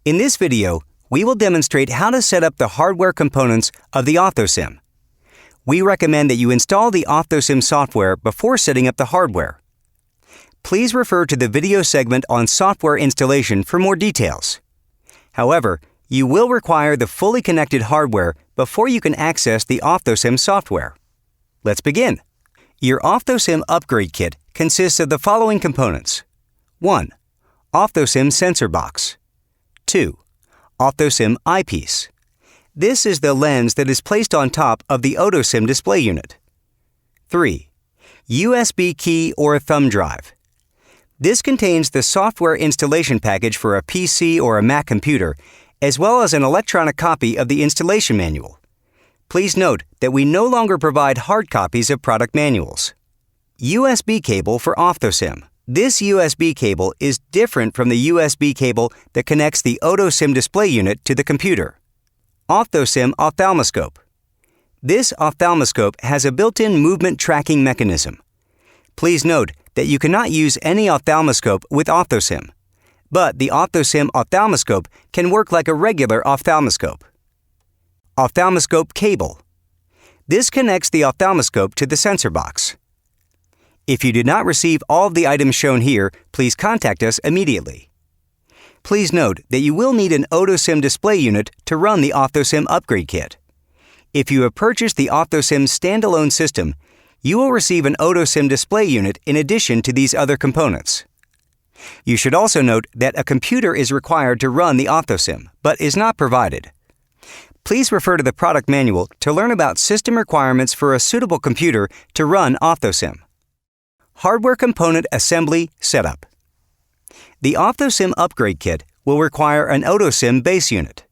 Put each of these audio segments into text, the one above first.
In this video, we will demonstrate how to set up the hardware components of the OphthoSim. We recommend that you install the OphthoSim software before setting up the hardware. Please refer to the video segment on software installation for more details. However, you will require the fully connected hardware before you can access the OphthoSim software. Let's begin. Your OphthoSim upgrade kit consists of the following components. 1. OphthoSim sensor box. 2. OphthoSim eyepiece. This is the lens that is placed on top of the OphthoSim display unit. 3. USB key or a thumb drive. This contains the software installation package for a PC or a Mac computer, as well as an electronic copy of the installation manual. Please note that we no longer provide hard copies of product manuals. USB cable for OphthoSim. This USB cable is different from the USB cable that connects the OphthoSim display unit to the computer. OphthoSim ophthalmoscope. This ophthalmoscope has a built-in movement tracking mechanism. Please note that you cannot use any ophthalmoscope with OphthoSim, but the OphthoSim ophthalmoscope can work like a regular ophthalmoscope. Ophthalmoscope cable. This connects the ophthalmoscope to the sensor box. If you did not receive all of the items shown here, please contact us immediately. Please note that you will need an OphthoSim display unit to run the OphthoSim upgrade kit. If you have purchased the OphthoSim standalone system, you will receive an OphthoSim display unit in addition to these other components. You should also note that a computer is required to run the OphthoSim, but is not provided. Please refer to the product manual to learn about system requirements for a suitable computer to run OphthoSim. Hardware component assembly setup. The OphthoSim upgrade kit will require an OphthoSim base unit.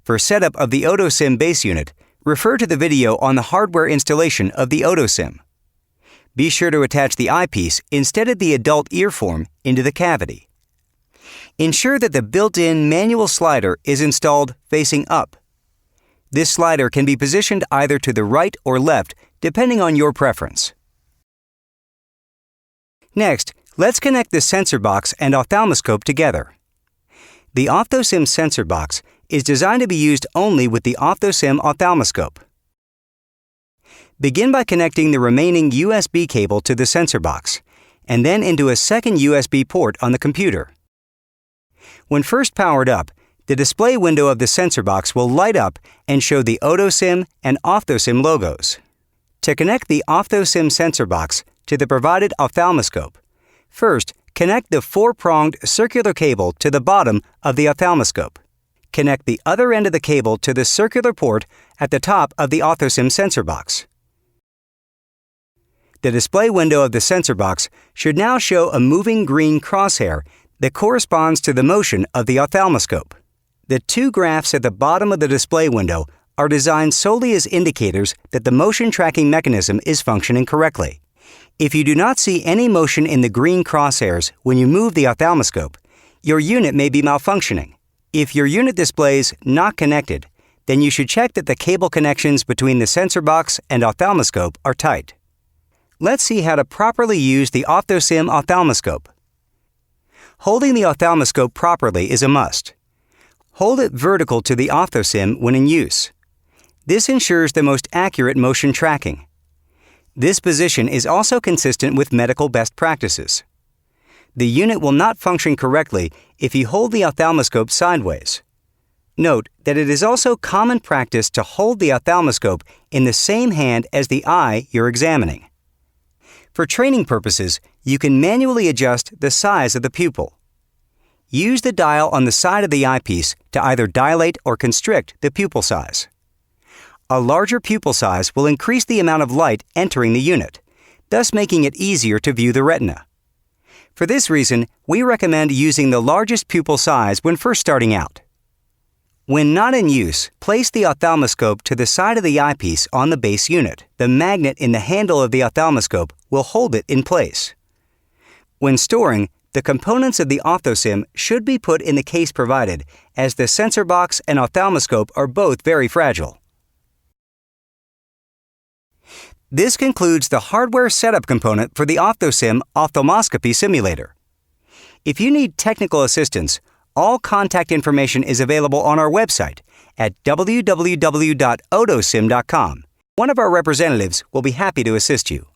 For setup of the OphthoSim base unit, refer to the video on the hardware installation of the OphthoSim. Be sure to attach the eyepiece instead of the adult ear form into the cavity. Ensure that the built-in manual slider is installed facing up. This slider can be positioned either to the right or left depending on your preference. Next, let's connect the sensor box and ophthalmoscope together. The OphthoSim sensor box is designed to be used only with the OphthoSim ophthalmoscope. Begin by connecting the remaining USB cable to the sensor box, and then into a second USB port on the computer. When first powered up, the display window of the sensor box will light up and show the OphthoSim and OphthoSim logos. To connect the OphthoSim sensor box to the provided ophthalmoscope, first connect the four-pronged circular cable to the bottom of the ophthalmoscope. Connect the other end of the cable to the circular port at the top of the OphthoSim sensor box. The display window of the sensor box should now show a moving green crosshair that corresponds to the motion of the ophthalmoscope. The two graphs at the bottom of the display window are designed solely as indicators that the motion tracking mechanism is functioning correctly. If you do not see any motion in the green crosshairs when you move the ophthalmoscope, your unit may be malfunctioning. If your unit displays not connected, then you should check that the cable connections between the sensor box and ophthalmoscope are tight. Let's see how to properly use the OphthoSim ophthalmoscope. Holding the ophthalmoscope properly is a must. Hold it vertical to the OphthoSim when in use. This ensures the most accurate motion tracking. This position is also consistent with medical best practices. The unit will not function correctly if you hold the ophthalmoscope sideways. Note that it is also common practice to hold the ophthalmoscope in the same hand as the eye you're examining. For training purposes, you can manually adjust the size of the pupil. Use the dial on the side of the eyepiece to either dilate or constrict the pupil size. A larger pupil size will increase the amount of light entering the unit, thus making it easier to view the retina. For this reason, we recommend using the largest pupil size when first starting out. When not in use, place the ophthalmoscope to the side of the eyepiece on the base unit. The magnet in the handle of the ophthalmoscope will hold it in place. When storing, the components of the OphthoSim should be put in the case provided, as the sensor box and ophthalmoscope are both very fragile. This concludes the hardware setup component for the OphthoSim ophthalmoscopy simulator. If you need technical assistance, All contact information is available on our website at www.otosim.com. One of our representatives will be happy to assist you.